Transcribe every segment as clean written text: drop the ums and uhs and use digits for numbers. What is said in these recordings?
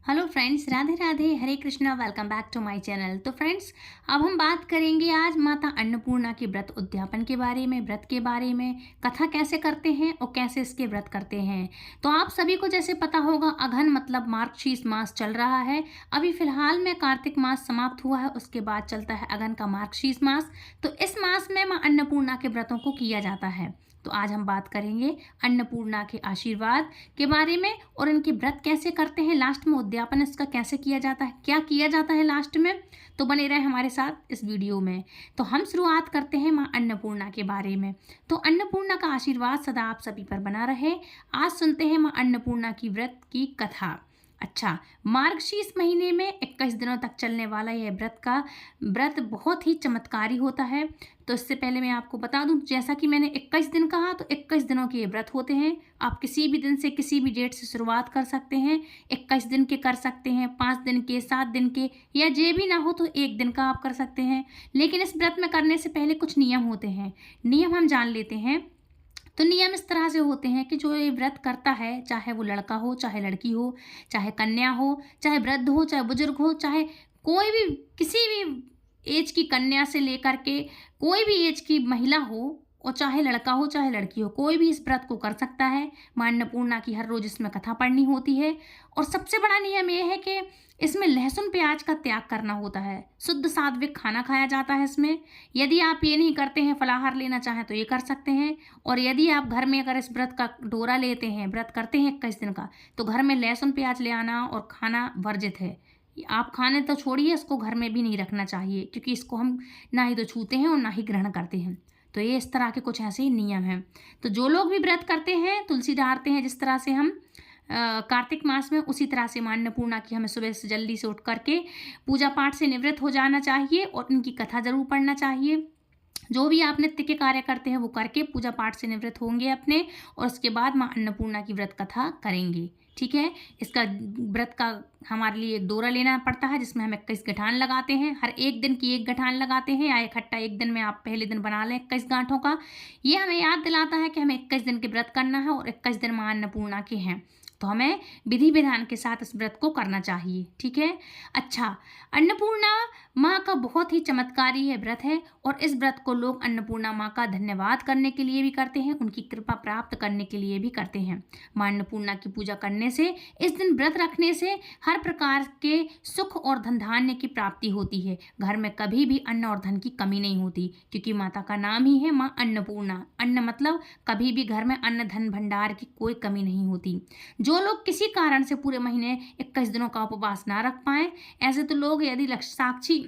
Hello friends, Radhe Radhe, Hare Krishna. Welcome back to my channel. तो friends, अब हम बात करेंगे आज माता अन्नपूर्णा के व्रत उद्यापन के बारे में, व्रत के बारे में, कथा कैसे करते हैं और कैसे इसके व्रत करते हैं। तो आप सभी को जैसे पता होगा, अघन मतलब मार्गशीर्ष मास चल रहा है। अभी फिलहाल में कार्तिक मास समाप्त हुआ है, उसके बाद चलता है अघन का मार्गशीर्ष मास। तो इस मास में माँ अन्नपूर्णा के व्रतों को किया जाता है। तो आज हम बात करेंगे अन्नपूर्णा के आशीर्वाद के बारे में और इनके व्रत कैसे करते हैं, लास्ट में उद्यापन इसका कैसे किया जाता है, क्या किया जाता है लास्ट में। तो बने रहे हमारे साथ इस वीडियो में। तो हम शुरुआत करते हैं माँ अन्नपूर्णा के बारे में। तो अन्नपूर्णा का आशीर्वाद सदा आप सभी पर बना रहे। आज सुनते हैं माँ अन्नपूर्णा की व्रत की कथा। अच्छा, मार्गशीर्ष महीने में 21 दिनों तक चलने वाला यह व्रत बहुत ही चमत्कारी होता है। तो इससे पहले मैं आपको बता दूं, जैसा कि मैंने 21 दिन कहा, तो 21 दिनों के ये व्रत होते हैं। आप किसी भी दिन से, किसी भी डेट से शुरुआत कर सकते हैं। 21 दिन के कर सकते हैं, 5 दिन के, 7 दिन के, या जे भी ना हो तो 1 दिन का आप कर सकते हैं। लेकिन इस व्रत में करने से पहले कुछ नियम होते हैं। नियम हम जान लेते हैं। तो नियम इस तरह से होते हैं कि जो ये व्रत करता है, चाहे वो लड़का हो, चाहे लड़की हो, चाहे कन्या हो, चाहे वृद्ध हो, चाहे बुजुर्ग हो, चाहे कोई भी, किसी भी एज की कन्या से लेकर के कोई भी एज की महिला हो, और चाहे लड़का हो चाहे लड़की हो, कोई भी इस व्रत को कर सकता है। माँ अन्नपूर्णा की हर रोज इसमें कथा पढ़नी होती है। और सबसे बड़ा नियम ये है कि इसमें लहसुन प्याज का त्याग करना होता है। शुद्ध सात्विक खाना खाया जाता है इसमें। यदि आप ये नहीं करते हैं, फलाहार लेना चाहें तो ये कर सकते हैं। और यदि आप घर में अगर इस व्रत का डोरा लेते हैं, व्रत करते हैं 21 दिन का, तो घर में लहसुन प्याज ले आना और खाना वर्जित है। आप खाने तो छोड़िए, इसको घर में भी नहीं रखना चाहिए, क्योंकि इसको हम ना ही तो छूते हैं और ना ही ग्रहण करते हैं। तो ये इस तरह के कुछ ऐसे ही नियम हैं। तो जो लोग भी व्रत करते हैं, तुलसी डालते हैं, जिस तरह से हम कार्तिक मास में, उसी तरह से माँ अन्नपूर्णा की हमें सुबह से जल्दी से उठ करके पूजा पाठ से निवृत्त हो जाना चाहिए और इनकी कथा जरूर पढ़ना चाहिए। जो भी आप नित्य के कार्य करते हैं वो करके पूजा पाठ से निवृत्त होंगे अपने, और उसके बाद माँ अन्नपूर्णा की व्रत कथा करेंगे। ठीक है। इसका व्रत का हमारे लिए एक डोरा लेना पड़ता है, जिसमें हम 21 गठान लगाते हैं। हर एक दिन की एक गठान लगाते हैं, या इकट्ठा एक दिन में आप पहले दिन बना लें 21 गांठों का। ये हमें याद दिलाता है कि हमें 21 दिन के व्रत करना है और 21 दिन माँ अन्नपूर्णा के हैं। तो हमें विधि विधान के साथ इस व्रत को करना चाहिए। ठीक है। अच्छा, अन्नपूर्णा माँ का बहुत ही चमत्कारी है व्रत है, और इस व्रत को लोग अन्नपूर्णा माँ का धन्यवाद करने के लिए भी करते हैं, उनकी कृपा प्राप्त करने के लिए भी करते हैं। माँ अन्नपूर्णा की पूजा करने से, इस दिन व्रत रखने से हर प्रकार के सुख और धन धान्य की प्राप्ति होती है। घर में कभी भी अन्न और धन की कमी नहीं होती, क्योंकि माता का नाम ही है माँ अन्नपूर्णा। अन्न मतलब कभी भी घर में अन्न धन भंडार की कोई कमी नहीं होती। जो लोग किसी कारण से पूरे महीने 21 दिनों का उपवास ना रख पाए, ऐसे तो लोग यदि साक्षी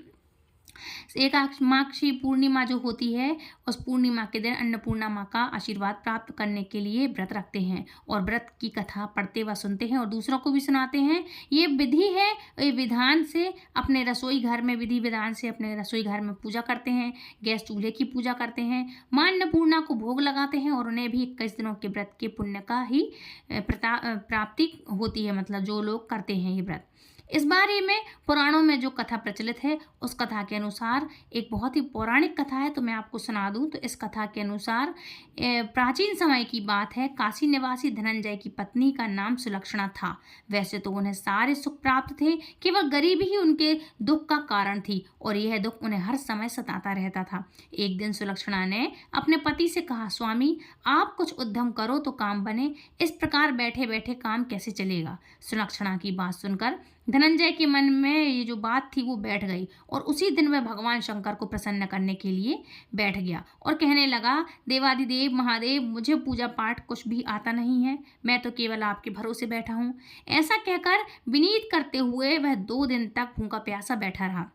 माक्षी पूर्णिमा जो होती है, उस पूर्णिमा के दिन अन्नपूर्णा माँ का आशीर्वाद प्राप्त करने के लिए व्रत रखते हैं और व्रत की कथा पढ़ते व सुनते हैं और दूसरों को भी सुनाते हैं। ये विधि है, ये विधान से अपने रसोई घर में, विधि विधान से अपने रसोई घर में पूजा करते हैं, गैस चूल्हे की पूजा करते हैं, माँ अन्नपूर्णा को भोग लगाते हैं, और उन्हें भी 21 दिनों के व्रत के पुण्य का ही प्राप्ति होती है। मतलब जो लोग करते हैं ये व्रत। इस बारे में पुराणों में जो कथा प्रचलित है, उस कथा के अनुसार, एक बहुत ही पौराणिक कथा है, तो मैं आपको सुना दूं। तो इस कथा के अनुसार प्राचीन समय की बात है। काशी निवासी धनंजय की पत्नी का नाम सुलक्षणा था। वैसे तो उन्हें सारे सुख प्राप्त थे, केवल गरीबी ही उनके दुख का कारण थी, और यह दुख उन्हें हर समय सताता रहता था। एक दिन सुलक्षणा ने अपने पति से कहा, स्वामी, आप कुछ उद्यम करो तो काम बने, इस प्रकार बैठे बैठे काम कैसे चलेगा। सुलक्षणा की बात सुनकर धनंजय के मन में ये जो बात थी वो बैठ गई, और उसी दिन वह भगवान शंकर को प्रसन्न करने के लिए बैठ गया और कहने लगा, देवादिदेव महादेव, मुझे पूजा पाठ कुछ भी आता नहीं है, मैं तो केवल आपके भरोसे बैठा हूँ। ऐसा कहकर विनीत करते हुए वह 2 दिन तक भूखा प्यासा बैठा रहा।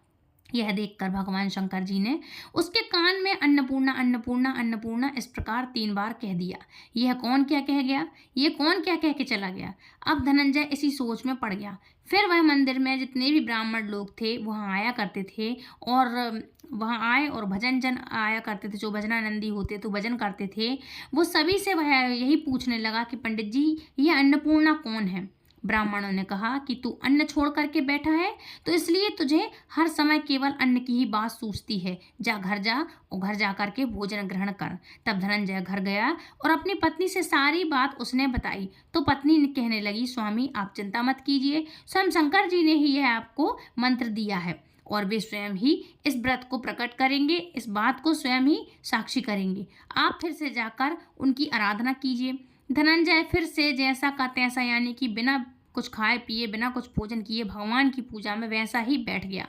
यह देखकर भगवान शंकर जी ने उसके कान में अन्नपूर्णा अन्नपूर्णा अन्नपूर्णा इस प्रकार 3 बार कह दिया। यह कौन क्या कह गया, ये कौन क्या कह के चला गया। अब धनंजय इसी सोच में पड़ गया। फिर वह मंदिर में जितने भी ब्राह्मण लोग थे वहाँ आया करते थे, और वहाँ आए और भजन जन आया करते थे, जो भजनानंदी होते तो भजन करते थे, वो सभी से वह यही पूछने लगा कि पंडित जी, ये अन्नपूर्णा कौन है। ब्राह्मणों ने कहा कि तू अन्न छोड़ करके बैठा है तो इसलिए तुझे हर समय केवल अन्न की ही बात सूझती है। जा घर जा और घर जा करके भोजन ग्रहण कर। तब धनंजय घर गया और अपनी पत्नी से सारी बात उसने बताई। तो पत्नी ने कहने लगी, स्वामी आप चिंता मत कीजिए, स्वयं शंकर जी ने ही यह आपको मंत्र दिया है और वे स्वयं ही इस व्रत को प्रकट करेंगे, इस बात को स्वयं ही साक्षी करेंगे। आप फिर से जाकर उनकी आराधना कीजिए। धनंजय फिर से जैसा का तैसा, यानी कि बिना कुछ खाए पिए, बिना कुछ भोजन किए भगवान की पूजा में वैसा ही बैठ गया।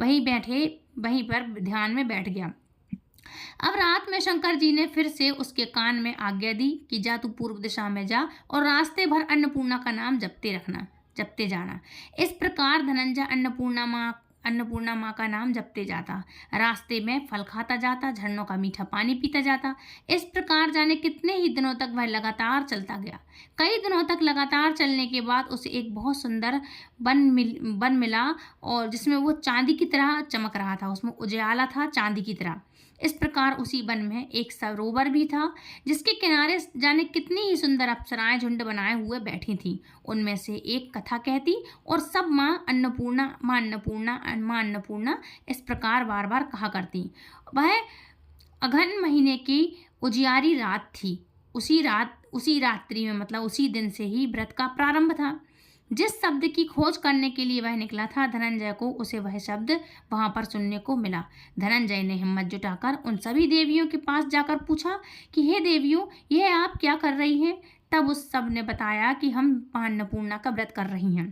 वहीं पर ध्यान में बैठ गया। अब रात में शंकर जी ने फिर से उसके कान में आज्ञा दी कि जा तू पूर्व दिशा में जा और रास्ते भर अन्नपूर्णा का नाम जपते जाना। इस प्रकार धनंजय अन्नपूर्णा माँ का नाम जपते जाता, रास्ते में फल खाता जाता, झरनों का मीठा पानी पीता जाता। इस प्रकार जाने कितने ही दिनों तक वह लगातार चलता गया। कई दिनों तक लगातार चलने के बाद उसे एक बहुत सुंदर वन मिला और जिसमें वो चांदी की तरह चमक रहा था, उसमें उजाला था चांदी की तरह। इस प्रकार उसी वन में एक सरोवर भी था जिसके किनारे जाने कितनी ही सुंदर अप्सराएं झुंड बनाए हुए बैठी थीं। उनमें से एक कथा कहती और सब माँ अन्नपूर्णा, माँ अन्नपूर्णा, माँ अन्नपूर्णा इस प्रकार बार बार कहा करती। वह अघन महीने की उजियारी रात थी। उसी रात्रि में, मतलब उसी दिन से ही व्रत का प्रारंभ था। जिस शब्द की खोज करने के लिए वह निकला था, धनंजय को उसे वह शब्द वहां पर सुनने को मिला। धनंजय ने हिम्मत जुटाकर उन सभी देवियों के पास जाकर पूछा कि हे देवियों, यह आप क्या कर रही हैं? तब उस सब ने बताया कि हम अन्नपूर्णा का व्रत कर रही हैं।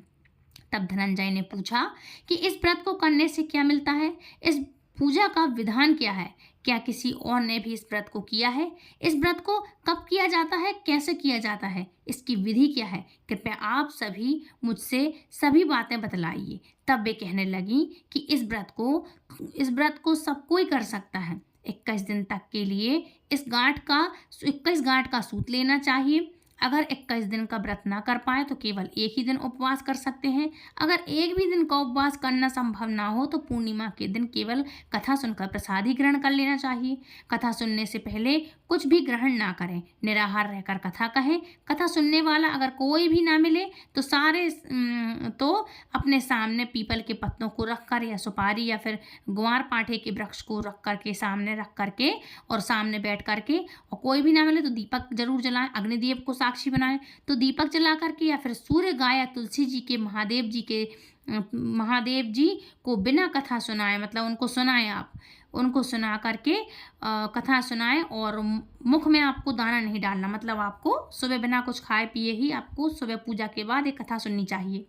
तब धनंजय ने पूछा कि इस व्रत को करने से क्या मिलता है? इस पूजा का विधान क्या है? क्या किसी और ने भी इस व्रत को किया है? इस व्रत को कब किया जाता है? कैसे किया जाता है? इसकी विधि क्या है? कृपया आप सभी मुझसे सभी बातें बतलाइए। तब वे कहने लगी कि इस व्रत को सब कोई कर सकता है। 21 दिन तक के लिए 21 गांठ का सूत लेना चाहिए। अगर 21 दिन का व्रत ना कर पाए तो केवल एक ही दिन उपवास कर सकते हैं। अगर एक भी दिन का उपवास करना संभव ना हो तो पूर्णिमा के दिन केवल कथा सुनकर प्रसाद ही ग्रहण कर लेना चाहिए। कथा सुनने से पहले कुछ भी ग्रहण ना करें, निराहार रहकर कथा कहें। कथा सुनने वाला अगर कोई भी ना मिले तो अपने सामने पीपल के पत्तों को रखकर या सुपारी या फिर ग्वार पाठे के वृक्ष को सामने रख करके और सामने बैठ करके, और कोई भी ना मिले तो दीपक जरूर जलाएं, अग्निदेव को साक्षी बनाएं। तो दीपक जला करके या फिर सूर्य गाय या तुलसी जी के महादेव जी को बिना कथा सुनाए, मतलब उनको सुनाएं, आप उनको सुना करके कथा सुनाएं। और मुख में आपको दाना नहीं डालना, मतलब आपको सुबह बिना कुछ खाए पिए ही आपको सुबह पूजा के बाद एक कथा सुननी चाहिए।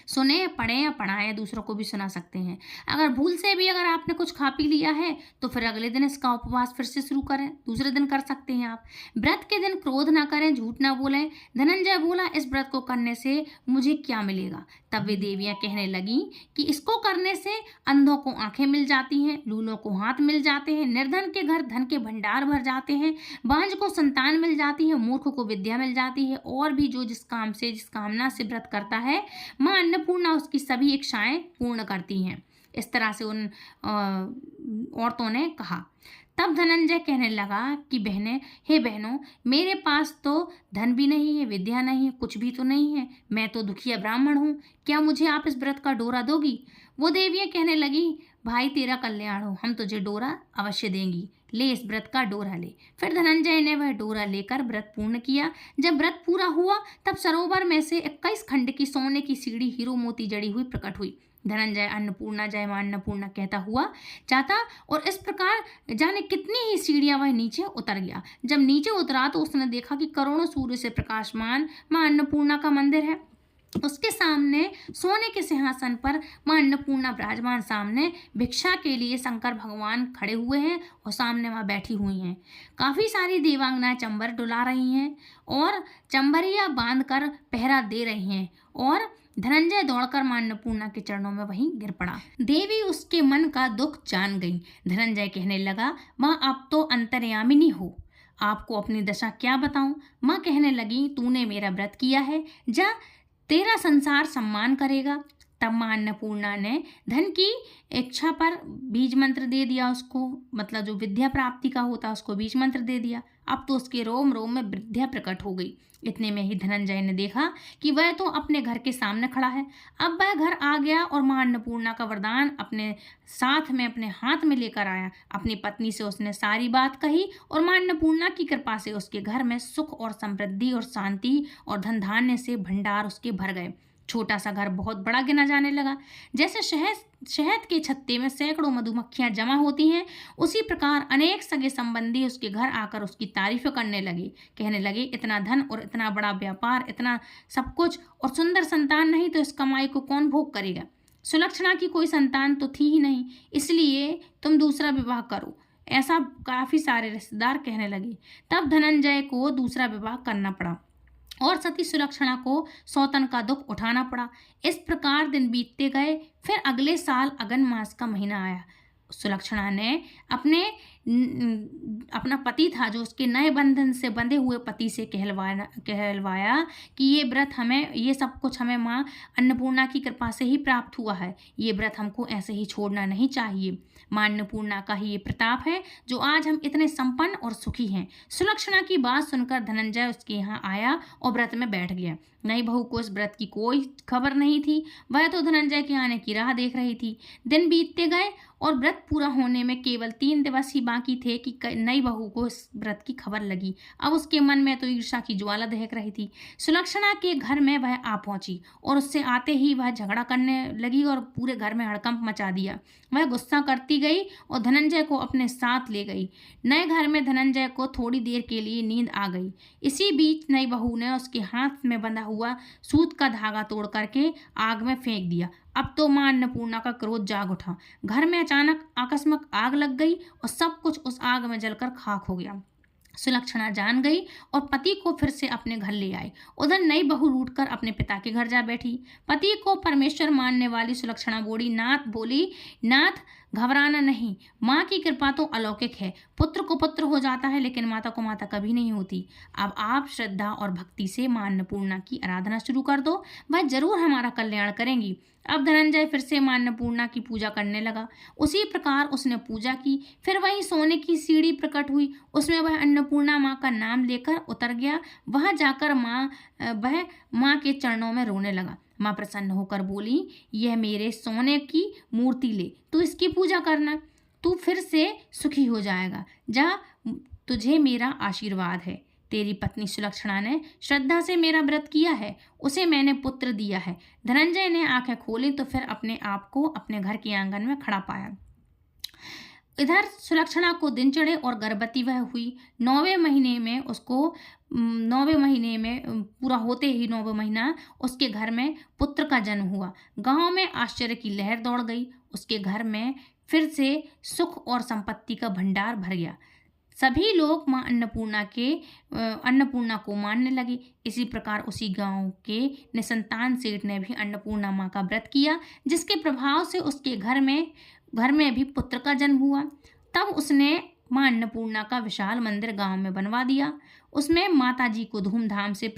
सुने, पढ़ें या पढ़ाएं, दूसरों को भी सुना सकते हैं। अगर भूल से भी अगर आपने कुछ खा पी लिया है तो फिर अगले दिन इसका उपवास फिर से शुरू करें, दूसरे दिन कर सकते हैं आप। व्रत के दिन क्रोध ना करें, झूठ ना बोलें। धनंजय बोला, इस व्रत को करने से मुझे क्या मिलेगा? तब वे देवियां कहने लगी कि इसको करने से अंधों को आंखें मिल जाती हैं, लूलों को हाथ मिल जाते हैं, निर्धन के घर धन के भंडार भर जाते हैं, बांझ को संतान मिल जाती है, मूर्ख को विद्या मिल जाती है, और भी जो जिस कामना से व्रत करता है माँ अन्नपूर्णा उसकी सभी इच्छाएं पूर्ण करती हैं। इस तरह से उन औरतों ने कहा। तब धनंजय कहने लगा कि बहनों, मेरे पास तो धन भी नहीं है, विद्या नहीं है, कुछ भी तो नहीं है। मैं तो दुखिया ब्राह्मण हूँ। क्या मुझे आप इस व्रत का डोरा दोगी? वो देवियां कहने लगी, भाई तेरा कल्याण हो, हम तुझे डोरा अवश्य देंगी। ले इस व्रत का डोरा ले। फिर धनंजय ने वह डोरा लेकर व्रत पूर्ण किया। जब व्रत पूरा हुआ तब सरोवर में से 21 खंड की सोने की सीढ़ी हीरो मोती जड़ी हुई प्रकट हुई। धनंजय अन्नपूर्णा, जय मां अन्नपूर्णा कहता हुआ जाता और इस प्रकार जाने कितनी ही सीढ़ियां वह नीचे उतर गया। जब नीचे उतरा तो उसने देखा कि करोड़ों सूर्य से प्रकाशमान मां अन्नपूर्णा का मंदिर है। उसके सामने सोने के सिंहासन पर मां अन्नपूर्णा विराजमान, सामने भिक्षा के लिए शंकर भगवान खड़े हुए हैं और सामने मां बैठी हुई हैं। काफ़ी सारी देवांगनाएं चंबर डुला रही हैं और चंबरिया बांधकर पहरा दे रही हैं और धनंजय दौड़कर मां अन्नपूर्णा के चरणों में वहीं गिर पड़ा। देवी उसके मन का दुख जान गई। धनंजय कहने लगा, मां आप तो अंतर्यामिनी हो, आपको अपनी दशा क्या बताऊं? मां कहने लगी, तूने मेरा व्रत किया है, जा तेरा संसार सम्मान करेगा। तब मां अन्नपूर्णा ने धन की इच्छा पर बीज मंत्र दे दिया उसको, मतलब जो विद्या प्राप्ति का होता उसको बीज मंत्र दे दिया। अब तो उसके रोम रोम में वृद्धियाँ प्रकट हो गई। इतने में ही धनंजय ने देखा कि वह तो अपने घर के सामने खड़ा है। अब वह घर आ गया और मां अन्नपूर्णा का वरदान अपने साथ में अपने हाथ में लेकर आया। अपनी पत्नी से उसने सारी बात कही और मां अन्नपूर्णा की कृपा से उसके घर में सुख और समृद्धि और शांति और धन धान्य से भंडार उसके भर गए। छोटा सा घर बहुत बड़ा गिना जाने लगा। जैसे शहद शहद के छत्ते में सैकड़ों मधुमक्खियां जमा होती हैं, उसी प्रकार अनेक सगे संबंधी उसके घर आकर उसकी तारीफ करने लगे। कहने लगे, इतना धन और इतना बड़ा व्यापार, इतना सब कुछ और सुंदर संतान नहीं तो इस कमाई को कौन भोग करेगा। सुलक्षणा की कोई संतान तो थी ही नहीं, इसलिए तुम दूसरा विवाह करो, ऐसा काफी सारे रिश्तेदार कहने लगे। तब धनंजय को दूसरा विवाह करना पड़ा और सती सुलक्षणा को सौतन का दुख उठाना पड़ा। इस प्रकार दिन बीतते गए। फिर अगले साल अगन मास का महीना आया। सुलक्षणा ने अपना पति था जो उसके नए बंधन से बंधे हुए पति से कहलवाया कि ये सब कुछ हमें माँ अन्नपूर्णा की कृपा से ही प्राप्त हुआ है। ये व्रत हमको ऐसे ही छोड़ना नहीं चाहिए। माँ अन्नपूर्णा का ही ये प्रताप है जो आज हम इतने संपन्न और सुखी हैं। सुलक्षणा की बात सुनकर धनंजय उसके यहाँ आया और व्रत में बैठ गया। नई बहू को इस व्रत की कोई खबर नहीं थी। वह तो धनंजय के आने की राह देख रही थी। दिन बीतते गए और व्रत पूरा होने में केवल 3 दिवस ही बाकी थे कि नई बहू को इस व्रत की खबर लगी। अब उसके मन में तो ईर्ष्या की ज्वाला दहक रही थी। सुलक्षणा के घर में वह आ पहुंची और उससे आते ही वह झगड़ा करने लगी और पूरे घर में हड़कंप मचा दिया। वह गुस्सा करती गई और धनंजय को अपने साथ ले गई। नए घर में धनंजय को थोड़ी देर के लिए नींद आ गई। इसी बीच नई बहू ने उसके हाथ में बंधा हुआ सूत का धागा तोड़ करके आग में फेंक दिया। अब तो मां अन्नपूर्णा का क्रोध जाग उठा। घर में अचानक आकस्मिक आग लग गई और सब कुछ उस आग में जलकर खाक हो गया। सुलक्षणा जान गई और पति को फिर से अपने घर ले आई। उधर नई बहू रूठकर अपने पिता के घर जा बैठी। पति को परमेश्वर मानने वाली सुलक्षणा बोली, नाथ घबराना नहीं, माँ की कृपा तो अलौकिक है। पुत्र को पुत्र हो जाता है लेकिन माता को माता कभी नहीं होती। अब आप श्रद्धा और भक्ति से मां अन्नपूर्णा की आराधना शुरू कर दो, वह जरूर हमारा कल्याण करेंगी। अब धनंजय फिर से मां अन्नपूर्णा की पूजा करने लगा। उसी प्रकार उसने पूजा की। फिर वही सोने की सीढ़ी प्रकट हुई, उसमें वह अन्नपूर्णा माँ का नाम लेकर उतर गया। वहां जाकर वह माँ के चरणों में रोने लगा। माँ प्रसन्न होकर बोली, यह मेरे सोने की मूर्ति ले, तू इसकी पूजा करना, तू फिर से सुखी हो जाएगा। जा, तुझे मेरा आशीर्वाद है। तेरी पत्नी सुलक्षणा ने श्रद्धा से मेरा व्रत किया है, उसे मैंने पुत्र दिया है। धनंजय ने आंखें खोली तो फिर अपने आप को अपने घर के आंगन में खड़ा पाया। इधर सुलक्षणा को दिन चढ़े और गर्भवती वह हुई। 9वें महीने में पूरा होते ही 9वां महीना उसके घर में पुत्र का जन्म हुआ। गांव में आश्चर्य की लहर दौड़ गई। उसके घर में फिर से सुख और संपत्ति का भंडार भर गया। सभी लोग मां अन्नपूर्णा को मानने लगे। इसी प्रकार उसी गांव के निसंतान सेठ ने भी अन्नपूर्णा मां का व्रत किया, जिसके प्रभाव से उसके घर में भी पुत्र का जन्म हुआ। तब उसने मां अन्नपूर्णा का विशाल मंदिर गांव में बनवा दिया। उसमें माता जी को धूमधाम से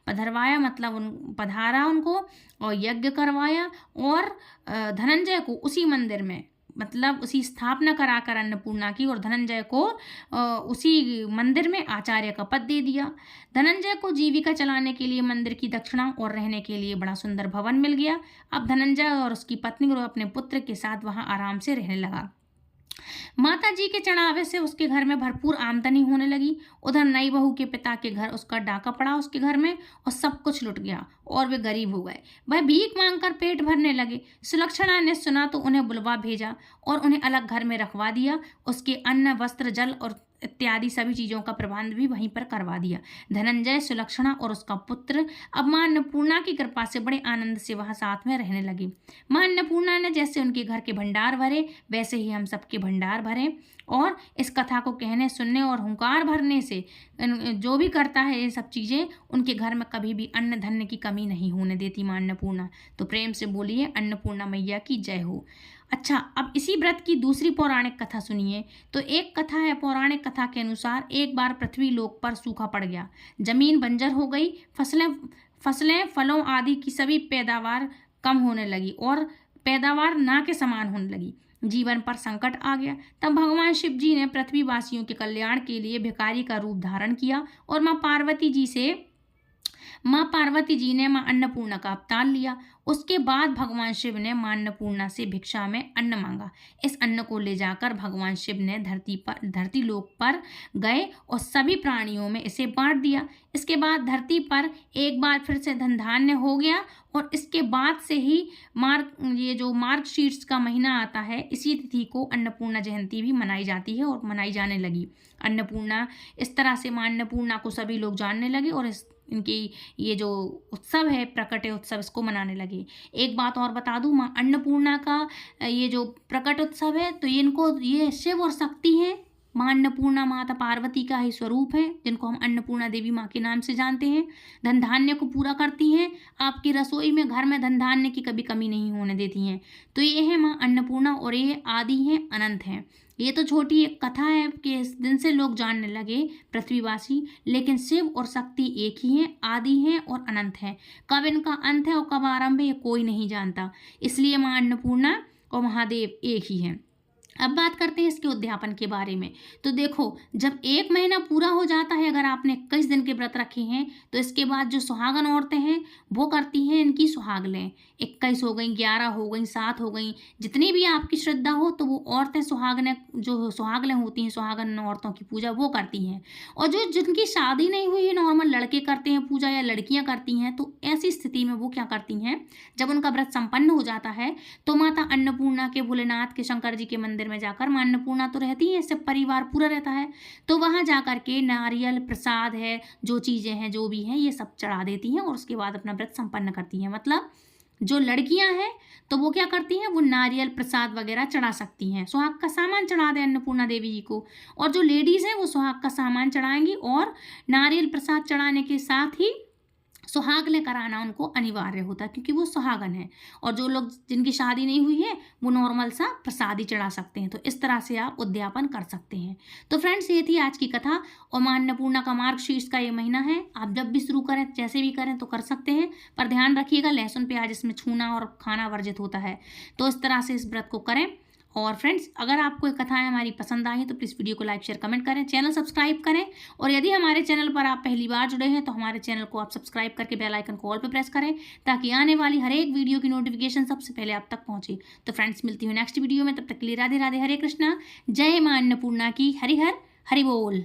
पधरवाया, मतलब पधारा उनको और यज्ञ करवाया। और धनंजय को उसी मंदिर में, मतलब उसी स्थापना कराकर अन्नपूर्णा की, और धनंजय को उसी मंदिर में आचार्य का पद दे दिया। धनंजय को जीविका चलाने के लिए मंदिर की दक्षिणा और रहने के लिए बड़ा सुंदर भवन मिल गया। अब धनंजय और उसकी पत्नी और अपने पुत्र के साथ वहां आराम से रहने लगा। माता जी के चढ़ावे से उसके घर में भरपूर आमदनी होने लगी। उधर नई बहू के पिता के घर उसका डाका पड़ा उसके घर में और सब कुछ लुट गया और वे गरीब हो गए। वह भीख मांगकर पेट भरने लगे। सुलक्षणा ने सुना तो उन्हें बुलवा भेजा और उन्हें अलग घर में रखवा दिया। उसके अन्न, वस्त्र, जल और इत्यादि सभी चीज़ों का प्रबंध भी वहीं पर करवा दिया। धनंजय, सुलक्षणा और उसका पुत्र अब मां अन्नपूर्णा की कृपा से बड़े आनंद से वहां साथ में रहने लगे। मां अन्नपूर्णा ने जैसे उनके घर के भंडार भरे, वैसे ही हम सबके भंडार भरे। और इस कथा को कहने, सुनने और हुंकार भरने से जो भी करता है ये सब चीज़ें, उनके घर में कभी भी अन्न धन्य की कमी नहीं होने देती मां अन्नपूर्णा। तो प्रेम से बोलिए, अन्नपूर्णा मैया की जय हो। अच्छा, अब इसी व्रत की दूसरी पौराणिक कथा सुनिए। तो एक कथा है, पौराणिक कथा के अनुसार एक बार पृथ्वी लोक पर सूखा पड़ गया। जमीन बंजर हो गई। फसलें, फलों आदि की सभी पैदावार कम होने लगी और पैदावार ना के समान होने लगी। जीवन पर संकट आ गया, तब भगवान शिव जी ने पृथ्वीवासियों के कल्याण के लिए भिखारी का रूप धारण किया और माँ पार्वती जी ने माँ अन्नपूर्णा का अवतार लिया। उसके बाद भगवान शिव ने माँ अन्नपूर्णा से भिक्षा में अन्न मांगा। इस अन्न को ले जाकर भगवान शिव ने धरती लोक पर गए और सभी प्राणियों में इसे बांट दिया। इसके बाद धरती पर एक बार फिर से धन धान्य हो गया और इसके बाद से ही ये जो मार्गशीर्ष का महीना आता है, इसी तिथि को अन्नपूर्णा जयंती भी मनाई जाती है और मनाई जाने लगी। अन्नपूर्णा, इस तरह से माँ अन्नपूर्णा को सभी लोग जानने लगे और इनकी ये जो उत्सव है, प्रकट उत्सव, इसको मनाने लगे। एक बात और बता दूं, माँ अन्नपूर्णा का ये जो प्रकट उत्सव है, तो ये शिव और शक्ति है। माँ अन्नपूर्णा माता पार्वती का ही स्वरूप है, जिनको हम अन्नपूर्णा देवी माँ के नाम से जानते हैं। धन धान्य को पूरा करती हैं, आपकी रसोई में, घर में धन धान्य की कभी कमी नहीं होने देती हैं। तो ये है माँ अन्नपूर्णा और ये आदि हैं, अनंत हैं। ये तो छोटी एक कथा है कि इस दिन से लोग जानने लगे पृथ्वीवासी, लेकिन शिव और शक्ति एक ही हैं, आदि हैं और अनंत हैं। कब इनका अंत है और कब आरंभ है, ये कोई नहीं जानता। इसलिए माँ अन्नपूर्णा और महादेव एक ही हैं। अब बात करते हैं इसके उद्यापन के बारे में। तो देखो, जब 1 महीना पूरा हो जाता है, अगर आपने 21 दिन के व्रत रखे हैं, तो इसके बाद जो सुहागन औरतें हैं वो करती हैं इनकी सुहागलें। 21 हो गई, 11 हो गई, 7 हो गई, जितनी भी आपकी श्रद्धा हो, तो वो औरतें जो सुहागलें होती हैं, सुहागन औरतों की पूजा वो करती हैं। और जिनकी शादी नहीं हुई है, नॉर्मल लड़के करते हैं पूजा या लड़कियां करती हैं, तो ऐसी स्थिति में वो क्या करती हैं, जब उनका व्रत संपन्न हो जाता है, तो माता अन्नपूर्णा के, भोलेनाथ के, शंकर जी के मंदिर में जाकर, मां अन्नपूर्णा तो रहती है, सब परिवार पूरा रहता है, तो वहां जाकर के नारियल, प्रसाद है, जो चीजें हैं, जो भी हैं, ये सब चढ़ा देती हैं और उसके बाद अपना व्रत संपन्न करती हैं। मतलब जो लड़कियां हैं तो वो क्या करती हैं, वो नारियल, प्रसाद वगैरह चढ़ा सकती हैं, सुहाग का सामान चढ़ा दें अन्नपूर्णा देवी जी को। और जो लेडीज हैं वो सुहाग का सामान चढ़ाएंगी और नारियल प्रसाद चढ़ाने के साथ ही सुहागले कराना उनको अनिवार्य होता है, क्योंकि वो सुहागन है। और जो लोग जिनकी शादी नहीं हुई है, वो नॉर्मल सा प्रसाद ही चढ़ा सकते हैं। तो इस तरह से आप उद्यापन कर सकते हैं। तो फ्रेंड्स, ये थी आज की कथा। और मां अन्नपूर्णा का मार्गशीर्ष का ये महीना है, आप जब भी शुरू करें, जैसे भी करें तो कर सकते हैं, पर ध्यान रखिएगा लहसुन प्याज इसमें छूना और खाना वर्जित होता है। तो इस तरह से इस व्रत को करें। और फ्रेंड्स, अगर आपको ये कथाएं हमारी पसंद आई तो प्लीज़ वीडियो को लाइक, शेयर, कमेंट करें, चैनल सब्सक्राइब करें। और यदि हमारे चैनल पर आप पहली बार जुड़े हैं तो हमारे चैनल को आप सब्सक्राइब करके बेल आइकन को ऑल पे प्रेस करें, ताकि आने वाली हर एक वीडियो की नोटिफिकेशन सबसे पहले आप तक पहुंचे। तो फ्रेंड्स, मिलती हूँ नेक्स्ट वीडियो में, तब तक के लिए राधे राधे, हरे कृष्णा, जय मां अन्नपूर्णा की, हरि हर हरि बोल।